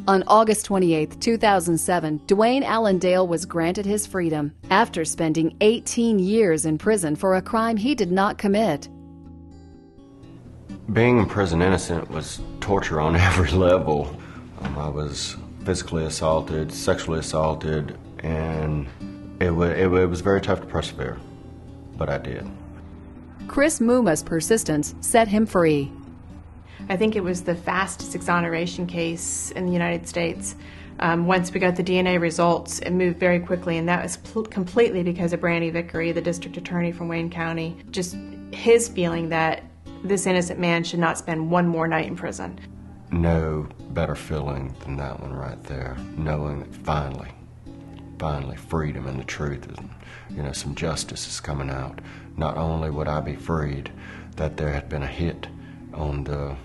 On August 28, 2007, Dwayne Allen Dale was granted his freedom after spending 18 years in prison for a crime he did not commit. Being in prison innocent was torture on every level. I was physically assaulted, sexually assaulted, and it was very tough to persevere, but I did. Chris Mumma's persistence set him free. I think it was the fastest exoneration case in the United States. Once we got the DNA results, it moved very quickly, and that was completely because of Brandy Vickery, the district attorney from Wayne County. Just his feeling that this innocent man should not spend one more night in prison. No better feeling than that one right there, knowing that finally freedom and the truth and some justice is coming out. Not only would I be freed, that there had been a hit on the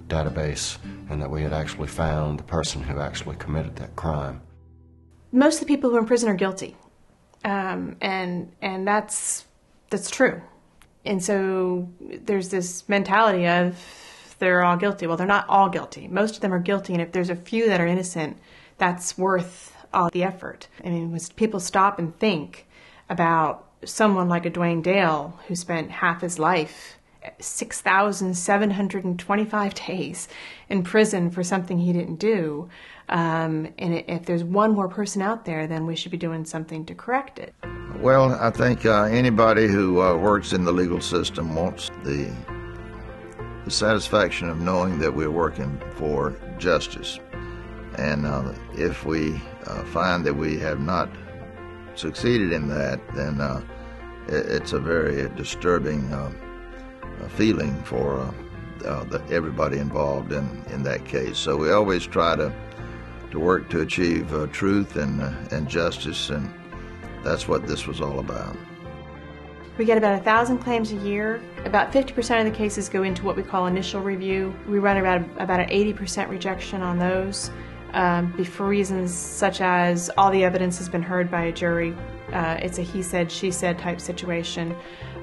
database and that we had actually found the person who actually committed that crime. Most of the people who are in prison are guilty, and that's true. And so there's this mentality of they're all guilty. Well, they're not all guilty. Most of them are guilty, and if there's a few that are innocent, that's worth all the effort. I mean, when people stop and think about someone like a Dwayne Dale who spent half his life, 6,725 days in prison for something he didn't do, and if there's one more person out there, then we should be doing something to correct it. Well, I think anybody who works in the legal system wants the satisfaction of knowing that we're working for justice. And if we find that we have not succeeded in that, then it's a very disturbing feeling for everybody involved in that case. So we always try to work to achieve truth and justice, and that's what this was all about. We get about 1,000 claims a year. About 50% of the cases go into what we call initial review. We run about an 80% rejection on those for reasons such as all the evidence has been heard by a jury. It's a he said, she said type situation.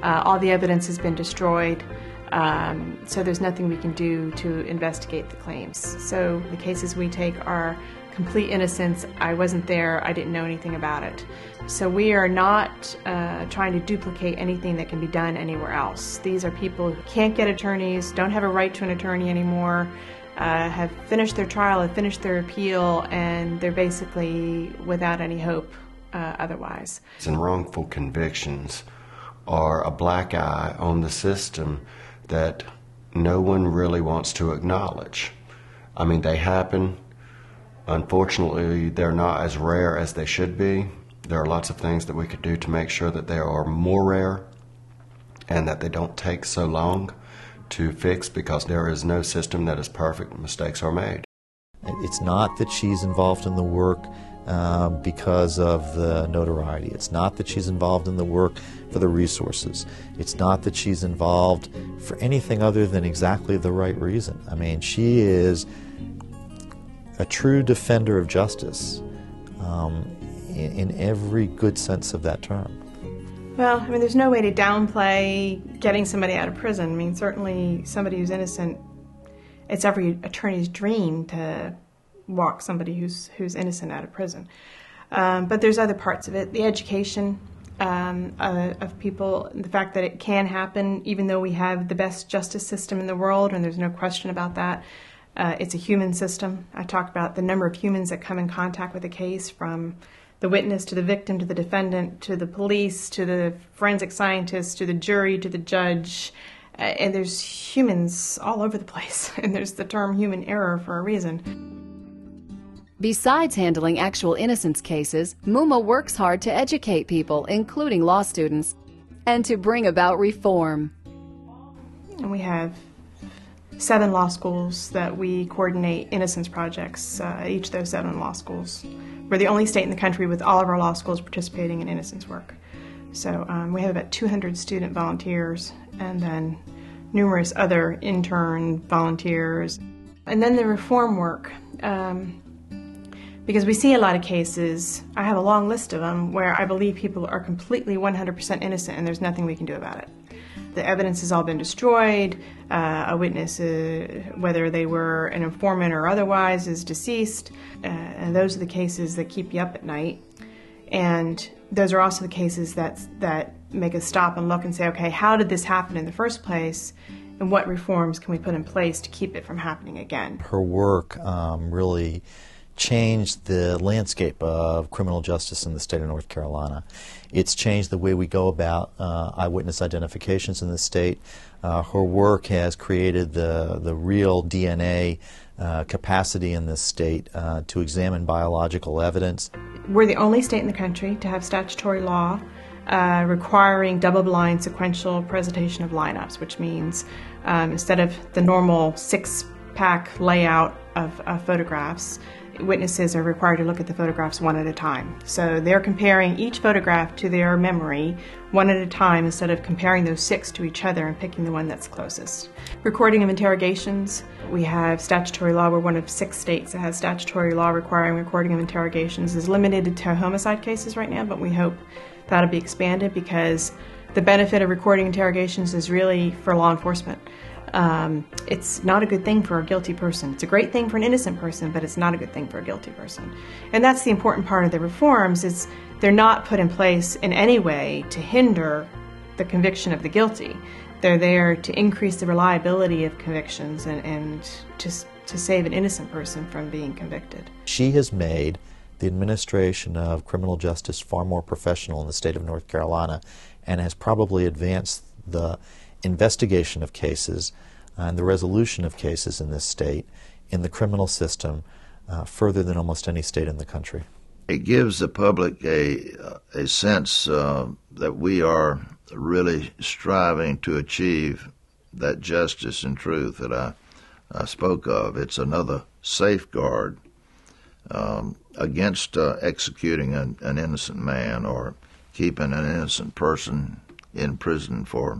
All the evidence has been destroyed, so there's nothing we can do to investigate the claims. So the cases we take are complete innocence. I wasn't there, I didn't know anything about it. So we are not trying to duplicate anything that can be done anywhere else. These are people who can't get attorneys, don't have a right to an attorney anymore, have finished their trial, have finished their appeal, and they're basically without any hope otherwise. And wrongful convictions are a black eye on the system that no one really wants to acknowledge. I mean, they happen. Unfortunately, they're not as rare as they should be. There are lots of things that we could do to make sure that they are more rare and that they don't take so long to fix, because there is no system that is perfect. Mistakes are made. It's not that she's involved in the work because of the notoriety. It's not that she's involved in the work for the resources. It's not that she's involved for anything other than exactly the right reason. I mean, she is a true defender of justice in every good sense of that term. Well, I mean, there's no way to downplay getting somebody out of prison. I mean, certainly somebody who's innocent, it's every attorney's dream to walk somebody who's innocent out of prison. But there's other parts of it. The education of people, the fact that it can happen, even though we have the best justice system in the world, and there's no question about that. It's a human system. I talked about the number of humans that come in contact with a case, from the witness to the victim to the defendant to the police to the forensic scientist to the jury to the judge. And there's humans all over the place. And there's the term human error for a reason. Besides handling actual innocence cases, Mumma works hard to educate people, including law students, and to bring about reform. And we have 7 law schools that we coordinate innocence projects, each of those 7 law schools. We're the only state in the country with all of our law schools participating in innocence work. So we have about 200 student volunteers, and then numerous other intern volunteers. And then the reform work, because we see a lot of cases, I have a long list of them, where I believe people are completely 100% innocent and there's nothing we can do about it. the evidence has all been destroyed. A witness, whether they were an informant or otherwise, is deceased. And those are the cases that keep you up at night. And those are also the cases that make us stop and look and say, okay, how did this happen in the first place? And what reforms can we put in place to keep it from happening again? Her work really changed the landscape of criminal justice in the state of North Carolina. It's changed the way we go about eyewitness identifications in the state. Her work has created the real DNA capacity in this state to examine biological evidence. We're the only state in the country to have statutory law requiring double-blind sequential presentation of lineups, which means instead of the normal six-pack layout of photographs, witnesses are required to look at the photographs one at a time. So they're comparing each photograph to their memory one at a time instead of comparing those six to each other and picking the one that's closest. Recording of interrogations. We have statutory law. We're one of 6 states that has statutory law requiring recording of interrogations. It's limited to homicide cases right now, but we hope that'll be expanded because the benefit of recording interrogations is really for law enforcement. It's not a good thing for a guilty person. It's a great thing for an innocent person, but it's not a good thing for a guilty person. And that's the important part of the reforms, is they're not put in place in any way to hinder the conviction of the guilty. They're there to increase the reliability of convictions and to save an innocent person from being convicted. She has made the administration of criminal justice far more professional in the state of North Carolina and has probably advanced the investigation of cases and the resolution of cases in this state in the criminal system further than almost any state in the country. It gives the public a sense that we are really striving to achieve that justice and truth that I spoke of. It's another safeguard against executing an innocent man or keeping an innocent person in prison for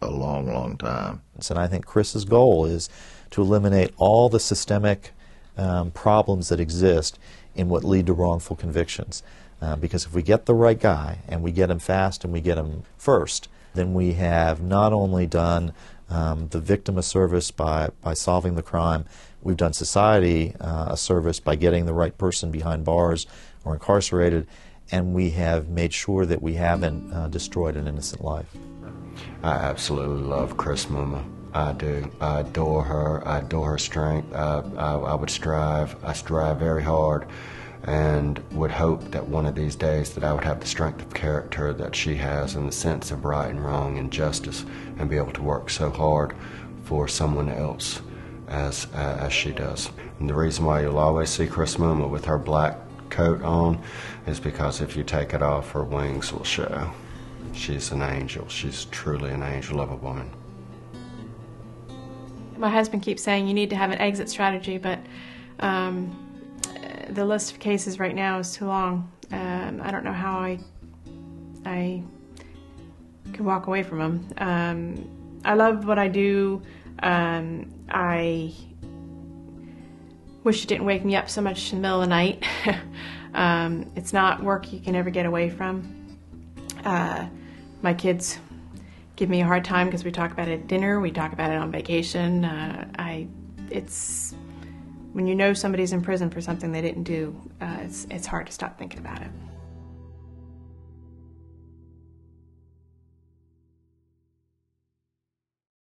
a long, long time. And I think Chris's goal is to eliminate all the systemic problems that exist in what lead to wrongful convictions. Because if we get the right guy, and we get him fast and we get him first, then we have not only done the victim a service by solving the crime, we've done society a service by getting the right person behind bars or incarcerated, and we have made sure that we haven't destroyed an innocent life. I absolutely love Chris Mumma. I do. I adore her. I adore her strength. I strive very hard, and would hope that one of these days that I would have the strength of character that she has and the sense of right and wrong and justice, and be able to work so hard for someone else as she does. And the reason why you'll always see Chris Mumma with her black coat on is because if you take it off, her wings will show. She's an angel. She's truly an angel of a woman. My husband keeps saying you need to have an exit strategy, but the list of cases right now is too long. I don't know how I could walk away from them. I love what I do. I wish it didn't wake me up so much in the middle of the night. It's not work you can ever get away from. My kids give me a hard time because we talk about it at dinner, we talk about it on vacation. It's when you know somebody's in prison for something they didn't do, it's hard to stop thinking about it.